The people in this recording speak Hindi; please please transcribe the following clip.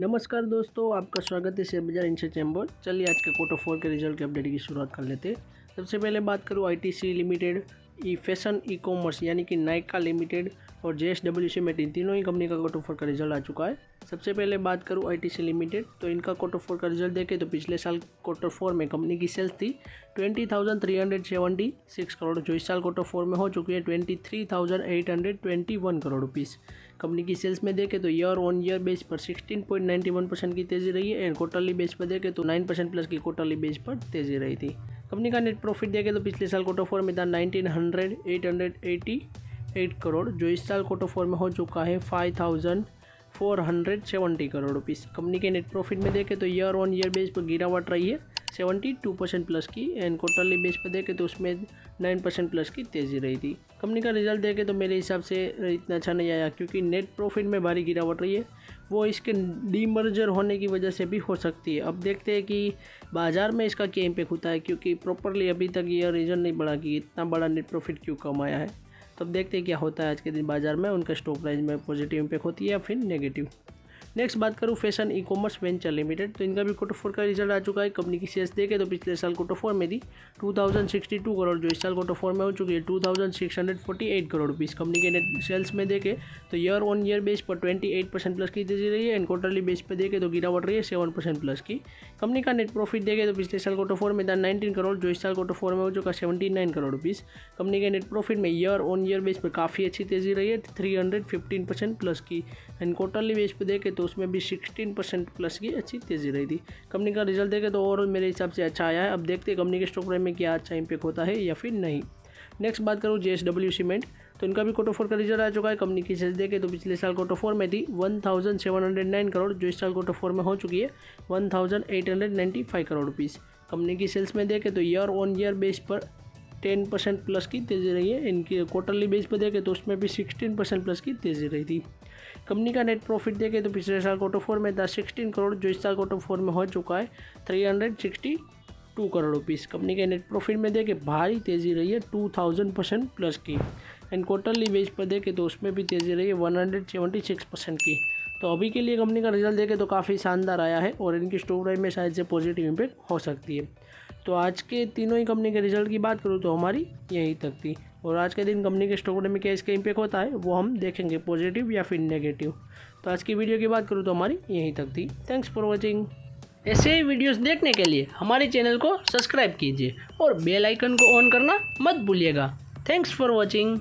नमस्कार दोस्तों, आपका स्वागत है शेयर बाजार इंशा चैम्बर। चलिए आज के क्वार्टर 4 के रिजल्ट के अपडेट की शुरुआत कर लेते हैं। सबसे पहले बात करूँ आईटीसी लिमिटेड, ई फैशन ई कॉमर्स यानी कि नायका लिमिटेड और जेएसडब्ल्यूसी में तीनों ही कंपनी का क्वार्टर 4 का रिजल्ट आ चुका है। सबसे पहले बात करूँ आईटीसी लिमिटेड, तो इनका क्वार्टर 4 का रिजल्ट देखें तो पिछले साल क्वार्टर 4 में कंपनी की सेल्स थी 20,376 करोड़, जो इस साल क्वार्टर 4 में हो चुकी है 23,821 करोड़ रुपीज़। कंपनी की सेल्स में देखें तो ईयर ऑन ईयर बेस पर 16.91% की तेज़ी रही है एंड क्वार्टरली बेस पर देखें तो 9% प्लस की क्वार्टरली बेस पर तेज़ी रही थी। कंपनी का नेट प्रॉफिट देखें तो पिछले साल क्वार्टर 4 में था 888 करोड़, जो इस साल क्वार्टर 4 में हो चुका है 5,470 करोड़ रुपीज़। कंपनी के नेट प्रॉफिट में देखें तो ईयर ऑन ईयर बेस पर गिरावट रही है 72% प्लस की एंड क्वार्टरली बेस पर देखें तो उसमें 9% प्लस की तेज़ी रही थी। कंपनी का रिजल्ट देखें तो मेरे हिसाब से इतना अच्छा नहीं आया, क्योंकि नेट प्रॉफिट में भारी गिरावट रही है। वो इसके डीमर्जर होने की वजह से भी हो सकती है। अब देखते हैं कि बाज़ार में इसका क्या इम्पैक्ट होता है, क्योंकि प्रॉपरली अभी तक ये रीज़न नहीं बढ़ा कि इतना बड़ा नेट प्रॉफिट क्यों कम आया है। तो अब देखते हैं क्या होता है आज के दिन बाज़ार में, उनका स्टॉक प्राइस में पॉजिटिव इम्पैक्ट होती है या फिर नेगेटिव। नेक्स्ट बात करूँ fashion e commerce venture limited, तो इनका भी क्वार्टर 4 का रिजल्ट आ चुका है। कंपनी की सेल्स देखें तो पिछले साल क्वार्टर 4 में थी 2062 करोड़, जो इस साल क्वार्टर 4 में हो चुकी है 2648 करोड़ रुपीज़। कंपनी के नेट सेल्स में देखें तो ईयर ऑन ईयर बेस पर 28% प्लस की तेजी रही है एंड क्वार्टरली बेस पर देखें तो गिरावट रही है 7% प्लस की। कंपनी का नेट प्रॉफिट देखें तो पिछले साल क्वार्टर 4 में था 19 करोड़, जो इस साल क्वार्टर 4 में हो चुका 79 करोड़ रुपीज़। कंपनी के नेट प्रॉफिट में ईयर ऑन ईयर बेस पर काफ़ी अच्छी तेजी रही है 315% प्लस की एंड क्वार्टरली बेस पर देखें तो उसमें भी 16% प्लस की अच्छी तेज़ी रही थी। कंपनी का रिजल्ट देखें तो ओवरऑल मेरे हिसाब से अच्छा आया है। अब देखते हैं कंपनी के स्टॉक प्राइस में क्या अच्छा इंपैक्ट होता है या फिर नहीं। नेक्स्ट बात करूँ जेएसडब्ल्यू सीमेंट, तो इनका भी क्वार्टर 4 का रिजल्ट आ चुका है। कंपनी की सेल्स देखें तो पिछले साल क्वार्टर 4 में थी 1709 करोड़, जो इस साल क्वार्टर 4 में हो चुकी है 1895 करोड़ रुपीज़। कंपनी की सेल्स में देखें तो ईयर ऑन ईयर बेस पर 10% प्लस की तेज़ी रही है। इनकी क्वार्टरली बेस पर देखें तो उसमें भी 16% प्लस की तेज़ी रही थी। कंपनी का नेट प्रॉफिट देखें तो पिछले साल क्वार्टर 4 में था 16 करोड़, जो इस साल क्वार्टर 4 में हो चुका है 362 करोड़ रुपीज़। कंपनी के नेट प्रॉफिट में देखें भारी तेज़ी रही है 2000% प्लस की एंड क्वार्टरली बेस पर देखें तो उसमें भी तेज़ी रही है 176% की। तो अभी के लिए कंपनी का रिजल्ट देखें तो काफ़ी शानदार आया है और इनकी स्टॉक प्राइस में शायद से पॉजिटिव इम्पैक्ट हो सकती है। तो आज के तीनों ही कंपनी के रिजल्ट की बात करूँ तो हमारी यही तक थी, और आज के दिन कंपनी के स्टॉक प्राइस में क्या इसका इम्पैक्ट होता है वो हम देखेंगे, पॉजिटिव या फिर नेगेटिव। तो आज की वीडियो की बात करूँ तो हमारी यही तक थी। Thanks for watching. ऐसे ही वीडियोस देखने के लिए हमारे चैनल को सब्सक्राइब कीजिए और बेल आइकन को ऑन करना मत भूलिएगा। Thanks for watching.